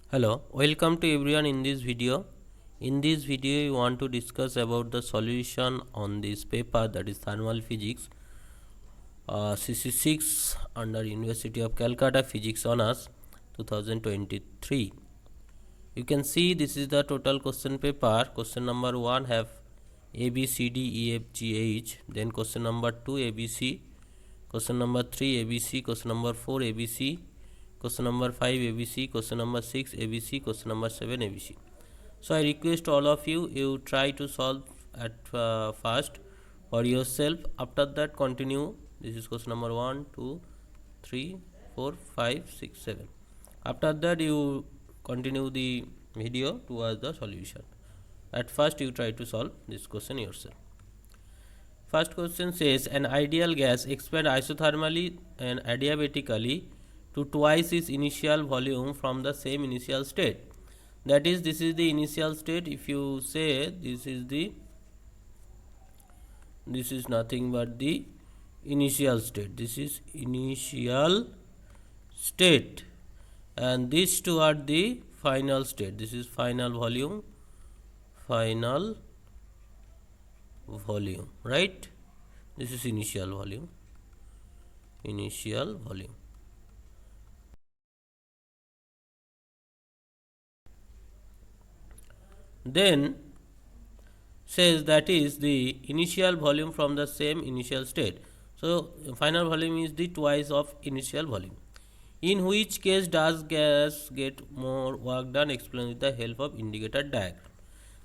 Hello, welcome to everyone in this video. In this video, we want to discuss about the solution on this paper, that is thermal physics, CC6 under University of Calcutta Physics Honours 2023. You can see this is the total question paper. Question number 1 have A, B, C, D, E, F, G, H. Then question number 2 A, B, C. Question number 3 A, B, C. Question number 4 A, B, C. Question number 5 ABC, question number 6 ABC, question number 7 ABC. So I request all of you try to solve at first for yourself. After that continue. This is question number 1, 2, 3, 4, 5, 6, 7. After that you continue the video towards the solution. At first you try to solve this question yourself. First question says an ideal gas expands isothermally and adiabatically to twice its initial volume from the same initial state. That is, this is the initial state. If you say this is nothing but the initial state. This is initial state, and these two are the final state. This is final volume, right? This is initial volume. Then says that is the initial volume from the same initial state. So final volume is the twice of initial volume. In which case does gas get more work done? Explain with the help of indicator diagram.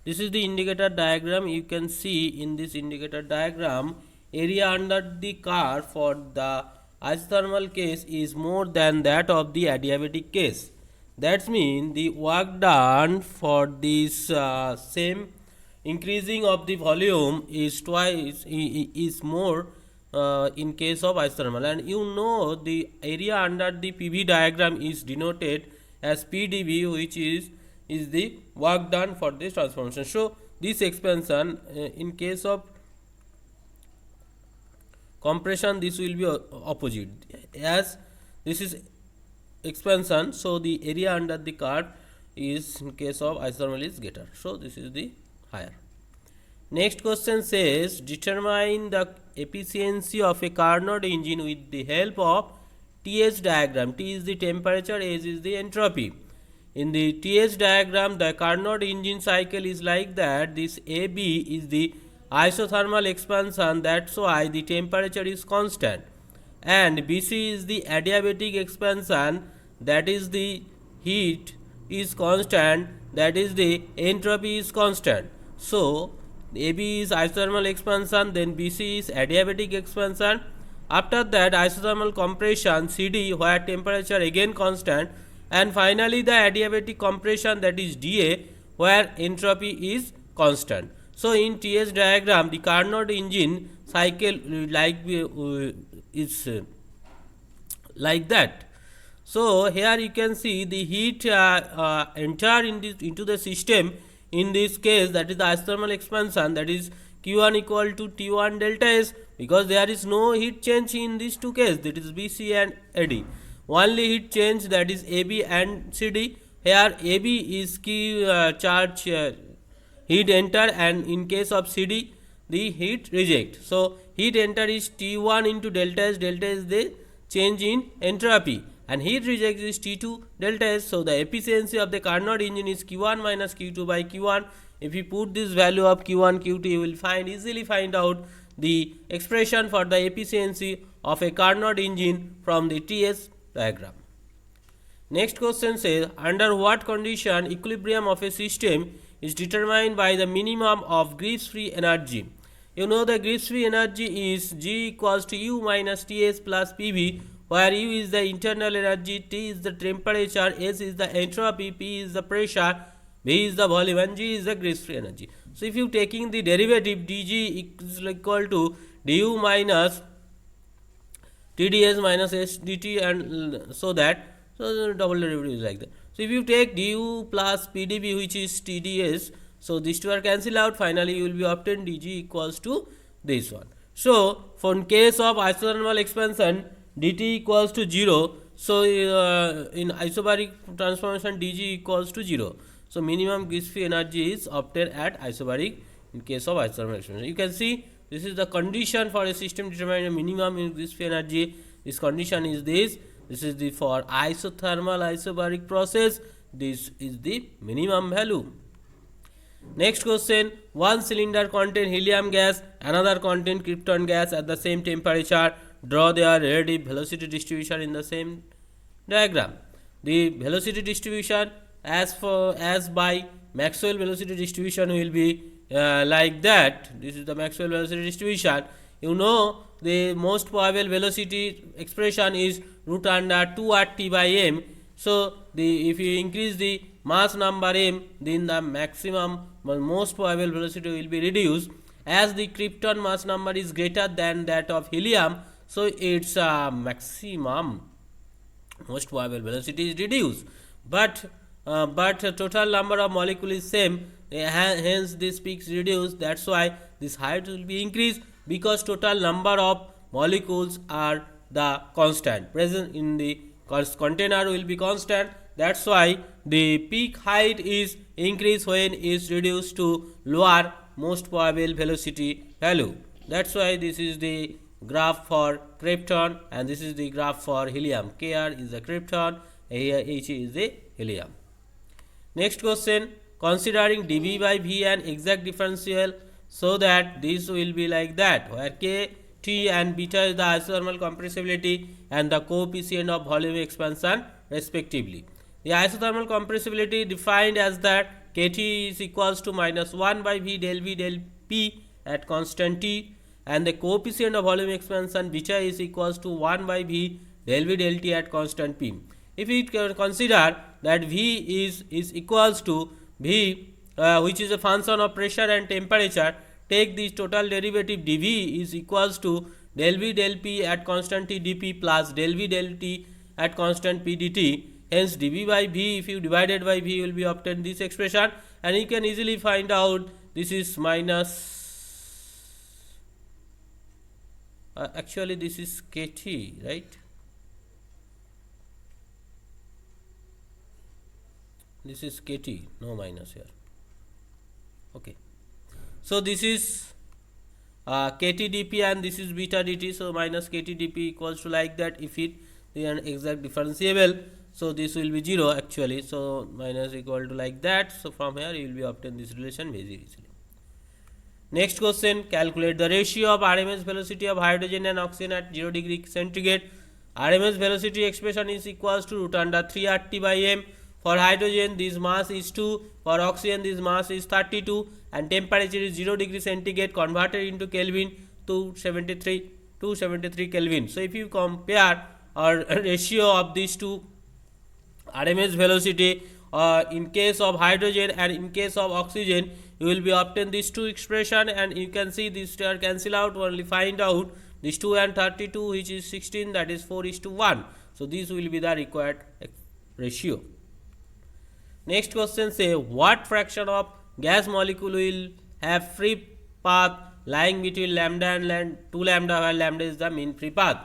This is the indicator diagram. You can see in this indicator diagram, area under the curve for the isothermal case is more than that of the adiabatic case. That means the work done for this same increasing of the volume is more in case of isothermal, and you know the area under the PV diagram is denoted as PdV, which is the work done for this transformation. So this expansion in case of compression, this will be opposite, as this is expansion, so the area under the curve is in case of isothermal is greater, so this is the higher. Next question says determine the efficiency of a Carnot engine with the help of TS diagram. T is the temperature, H is the entropy. In the TS diagram, the Carnot engine cycle is like that. This AB is the isothermal expansion, that's why the temperature is constant, and BC is the adiabatic expansion, that is the heat is constant, that is the entropy is constant. So AB is isothermal expansion, then BC is adiabatic expansion. After that isothermal compression CD, where temperature again constant, and finally the adiabatic compression, that is DA, where entropy is constant. So in TS diagram, the Carnot engine cycle is like that. So here you can see the heat enter into the system. In this case, that is the isothermal expansion, that is Q1 equal to T1 delta S, because there is no heat change in these two cases, that is BC and AD. Only heat change, that is AB and CD. Here AB is key charge heat enter, and in case of CD the heat reject. So heat enter is T1 into delta S. Delta is the change in entropy, and heat reject is T2 delta S. So the efficiency of the Carnot engine is Q1 minus Q2 by Q1. If you put this value of Q1 Q2, you will easily find out the expression for the efficiency of a Carnot engine from the TS diagram. Next question says under what condition equilibrium of a system is determined by the minimum of Gibbs free energy. You know the Gibbs free energy is G equals to U minus Ts plus PV, where U is the internal energy, T is the temperature, S is the entropy, P is the pressure, V is the volume, and G is the Gibbs free energy. So if you taking the derivative, dG is equal to du minus TdS minus S dt, and so that, so the double derivative is like that. So if you take du plus PdV, which is TdS, so these two are cancelled out, finally you will be obtained dG equals to this one. So for in case of isothermal expansion, dt equals to 0, So in isobaric transformation dg equals to 0. So minimum Gibbs energy is obtained at isobaric in case of isothermal expansion. You can see this is the condition for a system determining a minimum in Gibbs energy. This condition is this. This is the for isothermal isobaric process. This is the minimum value. Next question, one cylinder contain helium gas, another contain krypton gas at the same temperature. Draw their relative velocity distribution in the same diagram. The velocity distribution as by Maxwell velocity distribution will be like that. This is the Maxwell velocity distribution. You know the most probable velocity expression is root under 2 RT by m. So if you increase the mass number m, then the maximum most probable velocity will be reduced. As the krypton mass number is greater than that of helium, so its maximum most probable velocity is reduced. But total number of molecules is same, hence this peak is reduced. That's why this height will be increased, because total number of molecules are the constant present in the container will be constant. That's why the peak height is increased when is reduced to lower most probable velocity value. That's why this is the graph for krypton and this is the graph for helium. Kr is the krypton, here H is the helium. Next question, considering dV by V an exact differential, so that this will be like that, where K, T and beta is the isothermal compressibility and the coefficient of volume expansion respectively. The isothermal compressibility defined as that Kt is equals to minus 1 by V del P at constant T, and the coefficient of volume expansion beta is equals to 1 by V del T at constant P. If we consider that V is equals to V which is a function of pressure and temperature, take the total derivative dV is equals to del V del P at constant T dP plus del V del T at constant P dt. Hence dV by V, if you divided by V, will be obtained this expression, and you can easily find out this is minus actually this is Kt, right? This is Kt, no minus here. Okay, so this is Kt dP and this is beta dt. So minus Kt dP equals to like that. If it is an exact differentiable, so this will be 0 actually. So minus equal to like that. So from here you will be obtain this relation very easily. Next question, calculate the ratio of RMS velocity of hydrogen and oxygen at 0 degree centigrade. RMS velocity expression is equals to root under 3 RT by m. For hydrogen this mass is 2, for oxygen this mass is 32 and temperature is 0 degree centigrade converted into Kelvin to 273 Kelvin. So if you compare or ratio of these two RMS velocity in case of hydrogen and in case of oxygen, you will be obtain these two expression, and you can see this cancel out, only find out this 2 and 32 which is 16, that is 4:1. So this will be the required ratio. Next question say, what fraction of gas molecule will have free path lying between lambda and 2 lambda, where lambda is the mean free path.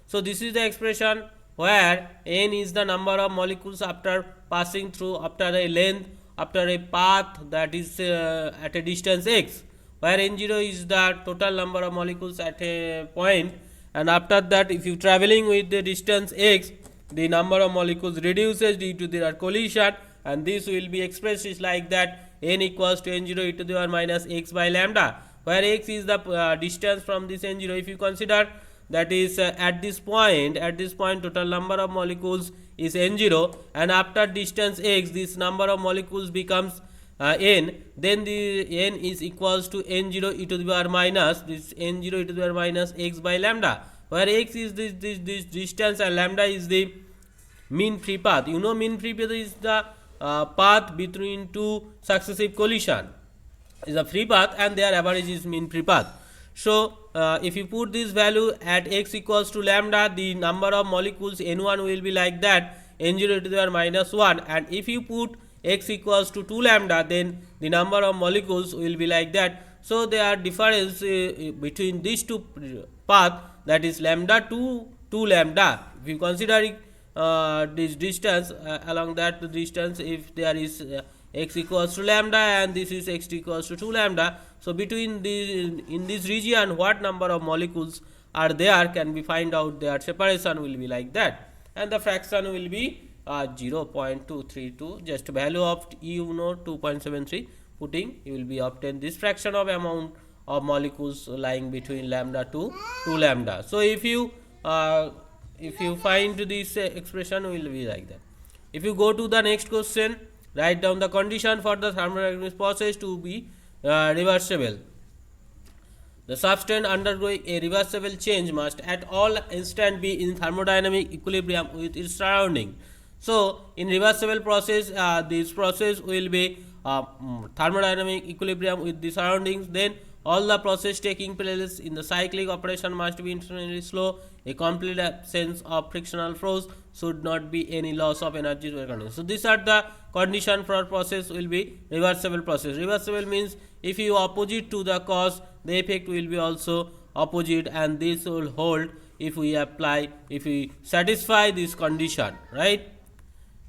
So this is the expression where n is the number of molecules after passing through after a length after a path that is at a distance x, where n0 is the total number of molecules at a point, and after that if you traveling with the distance x, the number of molecules reduces due to their collision, and this will be expressed is like that, n equals to n0 e to the power minus x by lambda, where x is the distance from this n0. If you consider that is at this point total number of molecules is n0, and after distance x this number of molecules becomes n, then the n is equals to n0 e to the power minus this n0 e to the power minus x by lambda, where x is this distance and lambda is the mean free path. You know mean free path is the path between two successive collision is a free path, and their average is mean free path. So if you put this value at x equals to lambda, the number of molecules n1 will be like that, n0 to the power minus 1, and if you put x equals to 2 lambda, then the number of molecules will be like that. So there are difference between these two paths, that is lambda to 2 lambda. If you consider this distance, along that distance, if there is x equals to lambda and this is x equals to 2 lambda. So between in this region what number of molecules are there can be find out, their separation will be like that, and the fraction will be 0.232, just value of you know 2.73 putting, you will be obtain this fraction of amount of molecules lying between lambda to 2 lambda. So if you find this expression will be like that. If you go to the next question, write down the condition for the thermodynamic process to be reversible. The substance undergoing a reversible change must at all instant be in thermodynamic equilibrium with its surrounding. So in reversible process, this process will be thermodynamic equilibrium with the surroundings. Then all the process taking place in the cyclic operation must be internally slow. A complete absence of frictional force, should not be any loss of energy. So these are the condition for process will be reversible process. Reversible means if you opposite to the cause, the effect will be also opposite, and this will hold if we satisfy this condition, right?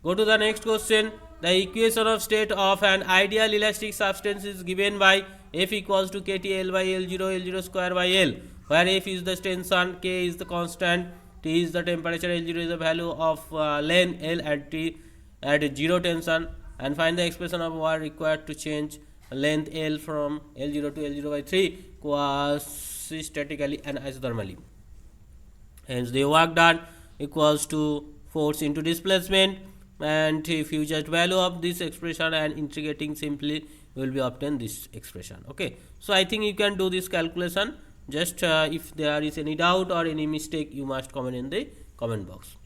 Go to the next question. The equation of state of an ideal elastic substance is given by F equals to kT L by L0, L0 square by L, where F is the tension, K is the constant, T is the temperature, L0 is the value of length, L at T at 0 tension, and find the expression of work required to change length L from L0 to L0 by 3 quasi-statically and isothermally. Hence the work done equals to force into displacement, and if you just value of this expression and integrating simply, you will be obtain this expression. Okay, so I think you can do this calculation. Just if there is any doubt or any mistake, you must comment in the comment box.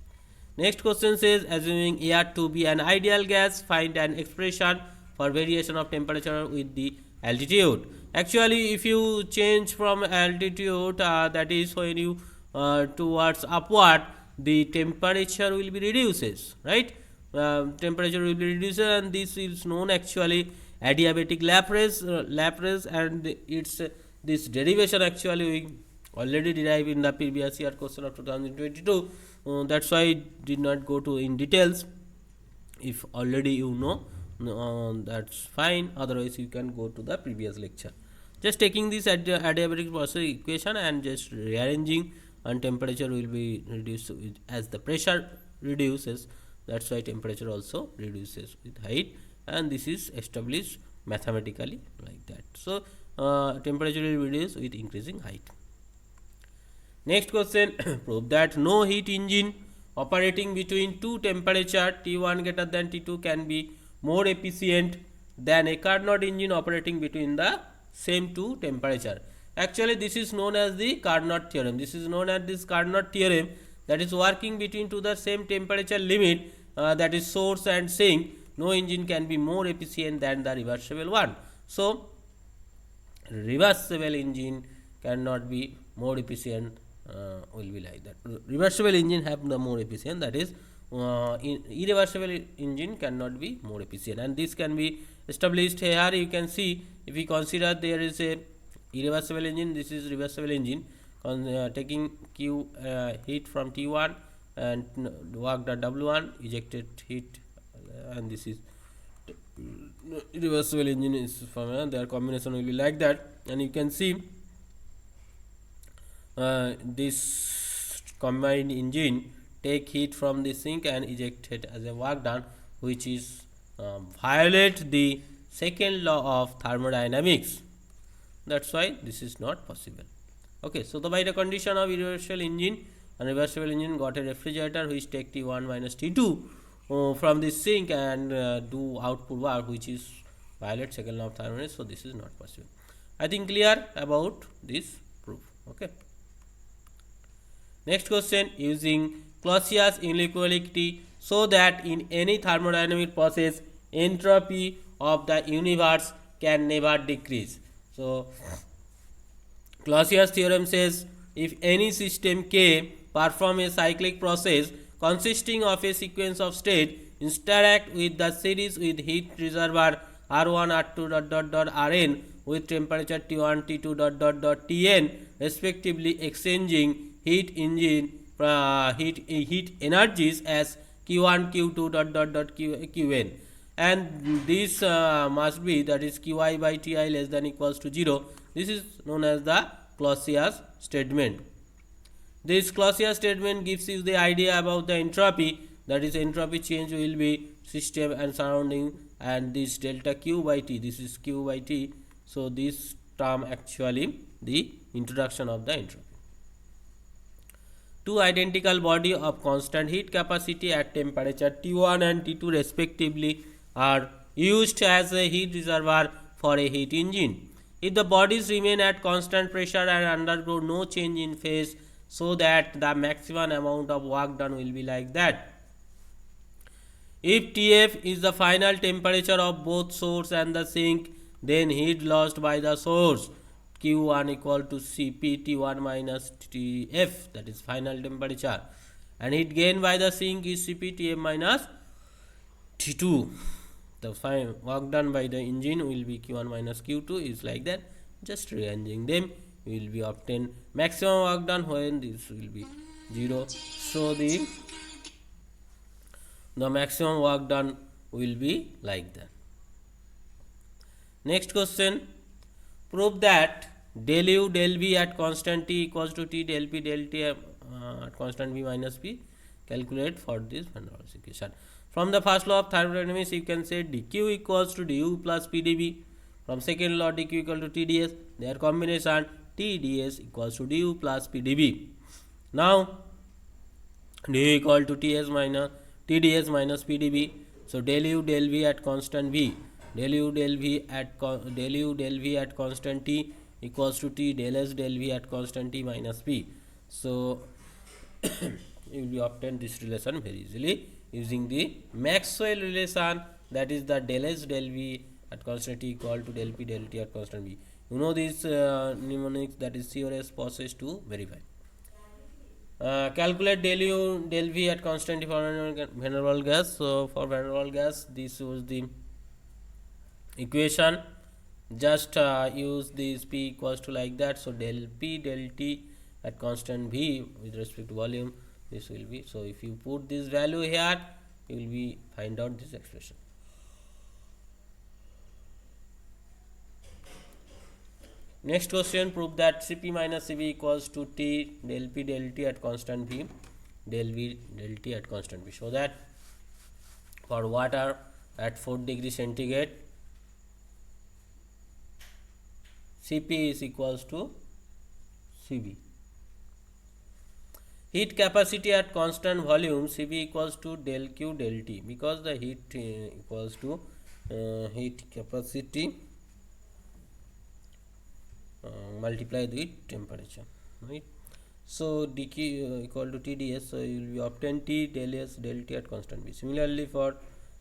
Next question says, assuming air to be an ideal gas, find an expression for variation of temperature with the altitude. Actually, if you change from altitude, that is when you towards upward, the temperature will be reduces, right? Temperature will be reduced, and this is known actually adiabatic Laplace, and its this derivation actually we already derived in the previous year question of 2022. That's why I did not go to in details. If already you know, that's fine. Otherwise, you can go to the previous lecture. Just taking this adiabatic process equation and just rearranging, and temperature will be reduced as the pressure reduces. That's why temperature also reduces with height, and this is established mathematically like that. So temperature will reduce with increasing height. Next question, prove that no heat engine operating between two temperature T1 greater than T2 can be more efficient than a Carnot engine operating between the same two temperature. Actually, this is known as the Carnot theorem. This is known as this Carnot theorem, that is working between to the same temperature limit, that is source and sink. No engine can be more efficient than the reversible one. So reversible engine cannot be more efficient, will be like that. Reversible engine have the more efficient, that is irreversible engine cannot be more efficient, and this can be established here. You can see, if we consider there is a irreversible engine, this is reversible engine, taking Q heat from T1 and work done W1, ejected heat, and this is reversible engine is from their combination will be like that. And you can see this combined engine take heat from the sink and eject it as a work done, which is violate the second law of thermodynamics. That's why this is not possible. Okay, so by the condition of irreversible engine and reversible engine got a refrigerator which take T1 minus T2 from this sink and do output work, which is violate second law of thermodynamics. So this is not possible. I think clear about this proof. Okay. Next question, using Clausius inequality, so that in any thermodynamic process entropy of the universe can never decrease. So Clausius theorem says, if any system K perform a cyclic process consisting of a sequence of state interact with the series with heat reservoir R1 R2 Rn with temperature T1 T2 Tn respectively, exchanging heat engine heat energies as Q1, Q2 Qn, and this must be, that is Qi by Ti less than equals to 0. This is known as the Clausius statement. This Clausius statement gives you the idea about the entropy, that is entropy change will be system and surrounding, and this delta Q by T, this is Q by T. So this term actually the introduction of the entropy. Two identical body of constant heat capacity at temperature T1 and T2 respectively are used as a heat reservoir for a heat engine. If the bodies remain at constant pressure and undergo no change in phase, so that the maximum amount of work done will be like that. If Tf is the final temperature of both source and the sink, then heat lost by the source Q1 equal to Cp T1 minus Tf, that is final temperature, and heat gained by the sink is Cp Tm minus T2. The work done by the engine will be Q1 minus Q2, is like that. Just rearranging them will be obtained maximum work done when this will be 0. So the maximum work done will be like that. Next question, prove that del U del V at constant T equals to T del P del T at constant V minus P. Calculate for this Van der Waals equation. From the first law of thermodynamics, you can say dq equals to du plus pdv. From second law, dq equal to tds. Their combination tds equals to du plus pdv. Now du equal to tds minus pdv. So del u del v at constant v, del u del v at constant t equals to t del s del v at constant t minus p. So you will be obtain this relation very easily using the Maxwell relation, that is the del s del v at constant t equal to del p del t at constant v. You know this mnemonics, that is CRS process to verify. Calculate del u del v at constant t for Van der Waals gas. So for Van der Waals gas, this was the equation. Just use this p equals to like that. So del p del t at constant v with respect to volume, this will be. So if you put this value here, you will be find out this expression. Next question, prove that Cp minus Cv equals to T del P del T at constant V del V del T at constant V. So that for water at 4 degrees centigrade, Cp is equals to Cv. Heat capacity at constant volume, Cv equals to del Q del T, because the heat equals to heat capacity multiplied with temperature, right? So dq equal to tds, so you will be obtain T del S del T at constant V. Similarly for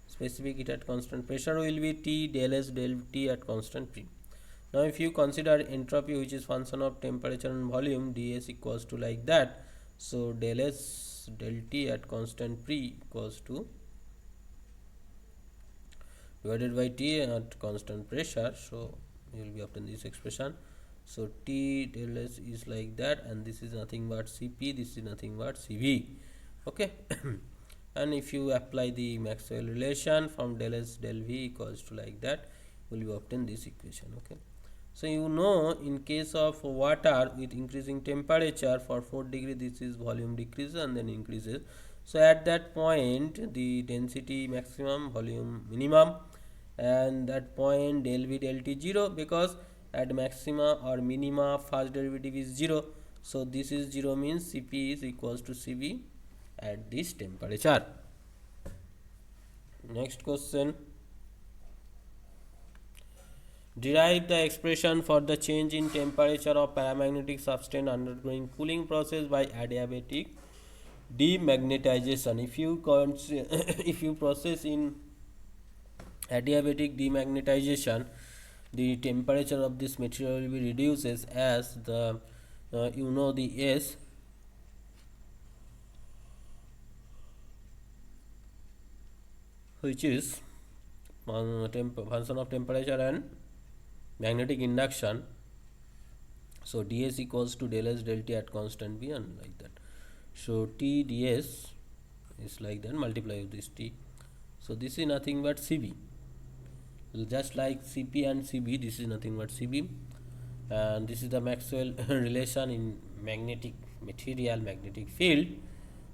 specific heat at constant pressure will be T del S del T at constant P. Now if you consider entropy, which is function of temperature and volume, ds equals to like that. So del S del T at constant P equals to divided by T at constant pressure. So you will be obtain this expression. So T del S is like that, and this is nothing but Cp, this is nothing but Cv. Okay. And if you apply the Maxwell relation from del S del V equals to like that, will you obtain this equation. Okay. So you know, in case of water with increasing temperature for 4 degree, this is volume decreases and then increases. So at that point the density maximum, volume minimum, and that point del V del T 0, because at maxima or minima first derivative is 0. So this is 0 means Cp is equals to Cv at this temperature. Next question, derive the expression for the change in temperature of paramagnetic substance undergoing cooling process by adiabatic demagnetization. If you process in adiabatic demagnetization, the temperature of this material will be reduces as the you know the S, which is function of temperature and magnetic induction. So ds equals to del S del T at constant V, and like that. So T ds is like that, multiply with this T. So this is nothing but Cb. Just like Cp and Cb, this is nothing but Cb. And this is the Maxwell relation in magnetic material magnetic field,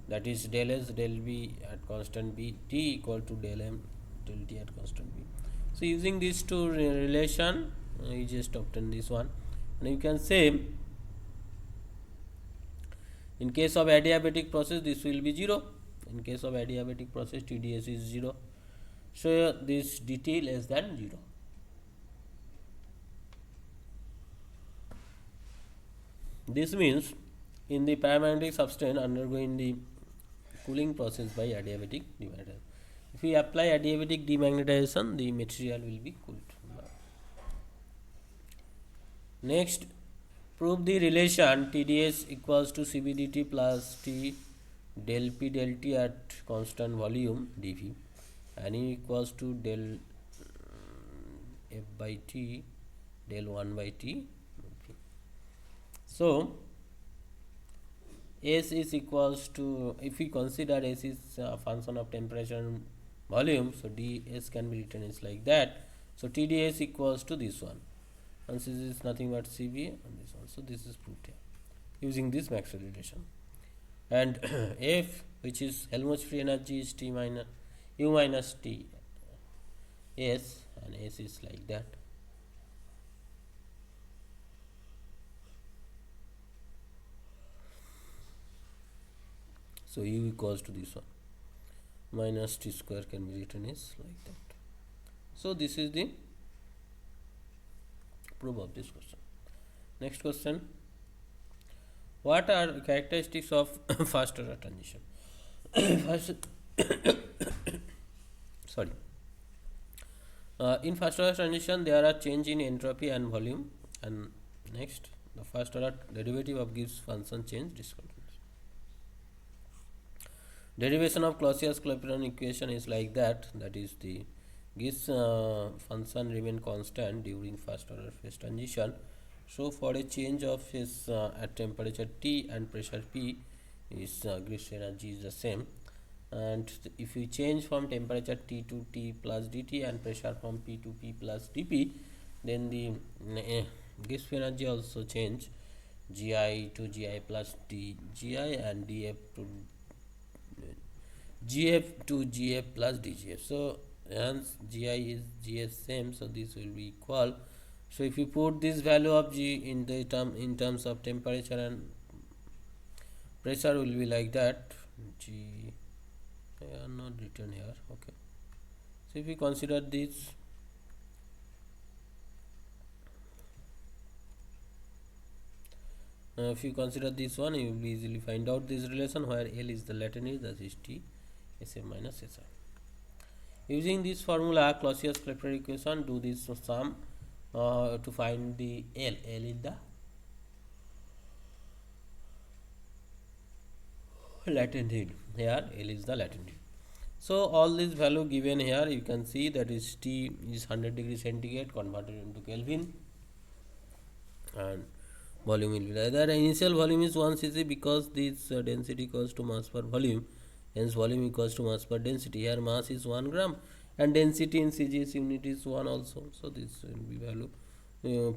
that is del S del V at constant B, T equal to del M del T at constant B. So using these two relation, you just obtain this one, and you can say in case of adiabatic process this will be 0. In case of adiabatic process TdS is 0. So this dt less than 0. This means in the paramagnetic substance undergoing the cooling process by adiabatic demagnetization. If we apply adiabatic demagnetization, the material will be cooled. Next, prove the relation TdS equals to CBdt plus T del P del T at constant volume dV, and E equals to del F by T del 1 by T. So S is equals to, if we consider S is a function of temperature and volume, so ds can be written as like that. So TdS equals to this one, and this is nothing but Cv, and this one. So this is proved here using this Maxwell relation. And F, which is Helmholtz free energy, is T minus U minus T S, and S is like that. So U equals to this one, minus T square can be written as like that. So this is the proof of this question. Next question: what are characteristics of first order transition? Sorry. In first order transition, there are change in entropy and volume. And next, the first order derivative of Gibbs function change discontinuous. Derivation of Clausius-Claperoyn equation is like that. That is, the Gibbs function remain constant during first order phase transition. So for a change of phase at temperature T and pressure P, is Gibbs energy is the same. And if you change from temperature T to T plus dt and pressure from P to P plus dP, then the Gibbs energy also change, Gi to Gi plus dGi and dF to Gf to Gf plus dGf. So hence Gi is Gs same, so this will be equal. So if you put this value of G in the terms of temperature and pressure, will be like that. G, I are not written here. Okay. So if we consider this, if you consider this one, you will easily find out this relation where L is the latent heat, that is T Sm minus Si. Using this formula, Clausius-Claperoyn equation, do this sum to find the L. L is the latent heat. Here L is the latent heat. So all this value given here, you can see that is T is 100 degree centigrade converted into Kelvin, and volume will be like that. Initial volume is 1 cc because this density equals to mass per volume, hence volume equals to mass per density. Here mass is 1 gram and density in CGS unit is 1 also. So this will be value.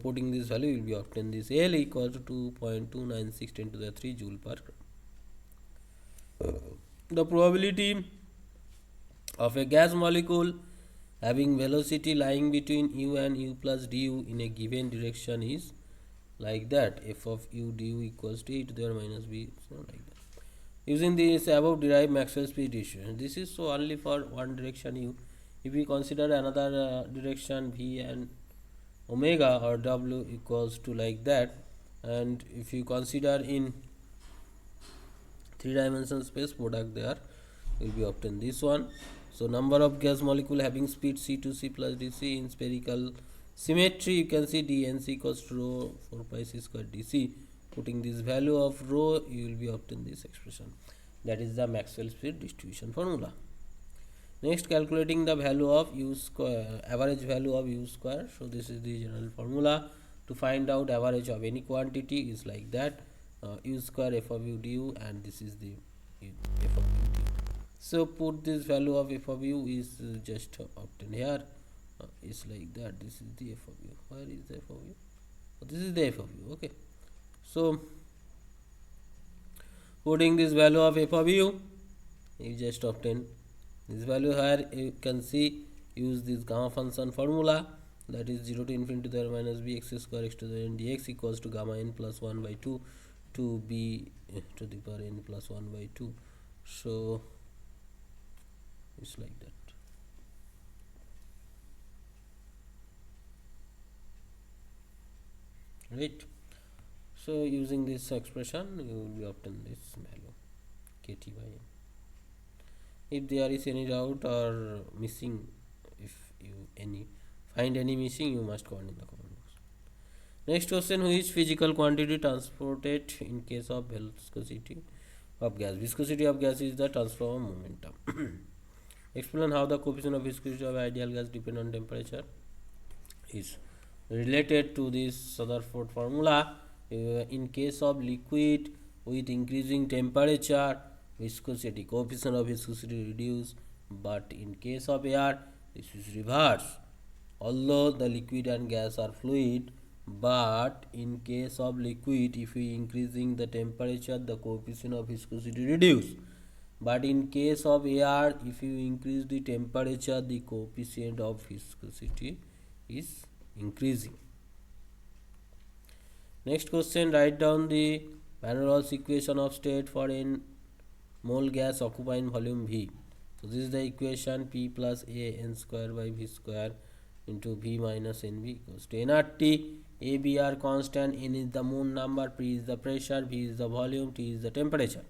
Putting this value will be obtained this L equals to 2.296 10 to the 3 joule per gram. The probability of a gas molecule having velocity lying between u and u plus du in a given direction is like that. F of u du equals to e to the power minus b, so like that. Using this above derived Maxwell speed distribution, this is so only for one direction u. If we consider another direction v and omega or w equals to like that, and if you consider in 3-dimensional space product, there will be obtained this one. So number of gas molecule having speed c to c plus dc in spherical symmetry, you can see dnc equals to rho 4 pi c square dc. Putting this value of rho, you will be obtain this expression. That is the Maxwell speed distribution formula. Next, calculating the value of u square, average value of u square. So this is the general formula to find out average of any quantity is like that. u square f of u du, and this is the f of u du. So put this value of f of u is just obtained here. It's like that. This is the f of u. Where is the f of u? This is the f of u. Okay. So putting this value of f of u, you just obtain this value here. You can see, use this gamma function formula, that is 0 to infinity to the minus b x square x to the n dx equals to gamma n plus 1 by 2 to b to the power n plus 1 by 2. So it's like that. Right. So using this expression, you will be obtain this value kt by n. If there is any doubt or missing, if you find any missing, you must comment in the comment box. Next question: which physical quantity transported in case of viscosity of gas? Viscosity of gas is the transfer of momentum. Explain how the coefficient of viscosity of ideal gas depend on temperature. Is related to this Rutherford formula. In case of liquid with increasing temperature, viscosity, coefficient of viscosity reduce, but in case of air, this is reverse. Although the liquid and gas are fluid, but in case of liquid, if we increasing the temperature, the coefficient of viscosity reduce. But in case of air, if you increase the temperature, the coefficient of viscosity is increasing. Next question: write down the Van der Waals equation of state for n mole gas occupying volume V. So this is the equation: P plus A n square by V square into V minus NV equals to nRT. A, B are constant, n is the mole number, P is the pressure, V is the volume, T is the temperature.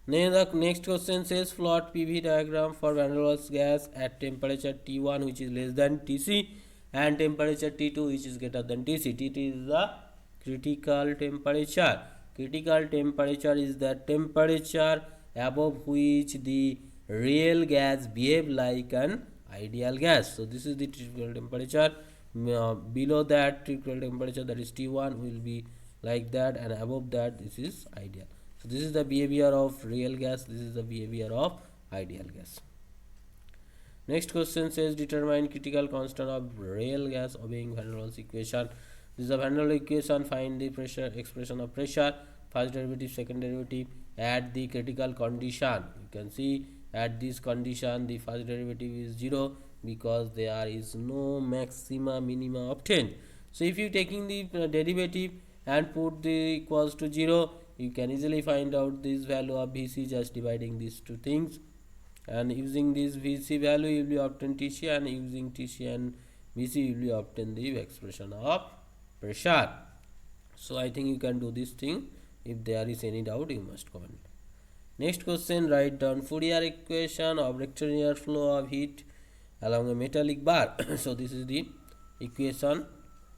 Then the next question says plot PV diagram for Van der Waals gas at temperature T1 which is less than Tc and temperature T2 which is greater than Tc. T is the critical temperature. Critical temperature is the temperature above which the real gas behave like an ideal gas. So this is the critical temperature. Below that critical temperature, that is T1, will be like that, and above that this is ideal. So this is the behavior of real gas, this is the behavior of ideal gas. Next question says determine critical constant of real gas obeying Van der Waals equation. This is the Van der Waals equation. Find the pressure expression of pressure, first derivative, second derivative at the critical condition. You can see at this condition the first derivative is 0 because there is no maxima minima obtained. So if you taking the derivative and put the equals to 0, you can easily find out this value of Vc just dividing these two things, and using this Vc value you will be obtain Tc, and using Tc and Vc you will be obtain the expression of pressure. So I think you can do this thing. If there is any doubt, you must comment. Next question: write down Fourier equation of rectilinear flow of heat along a metallic bar. So this is the equation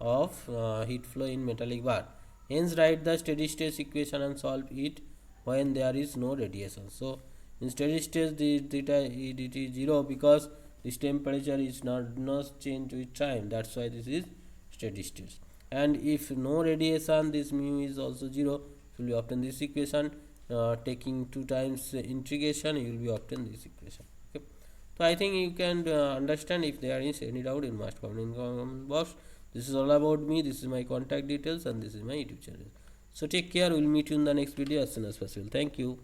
of heat flow in metallic bar. Hence write the steady state equation and solve it when there is no radiation. So in steady state the theta dt is 0 because this temperature is not change with time. That's why this is steady state. And if no radiation, this mu is also 0. So you will obtain this equation. Taking 2 times integration, you will be obtain this equation. Okay. So I think you can understand. If there is any doubt, you must comment in the comment box. This is all about me. This is my contact details, and this is my YouTube channel. So take care. We'll meet you in the next video as soon as possible. Thank you.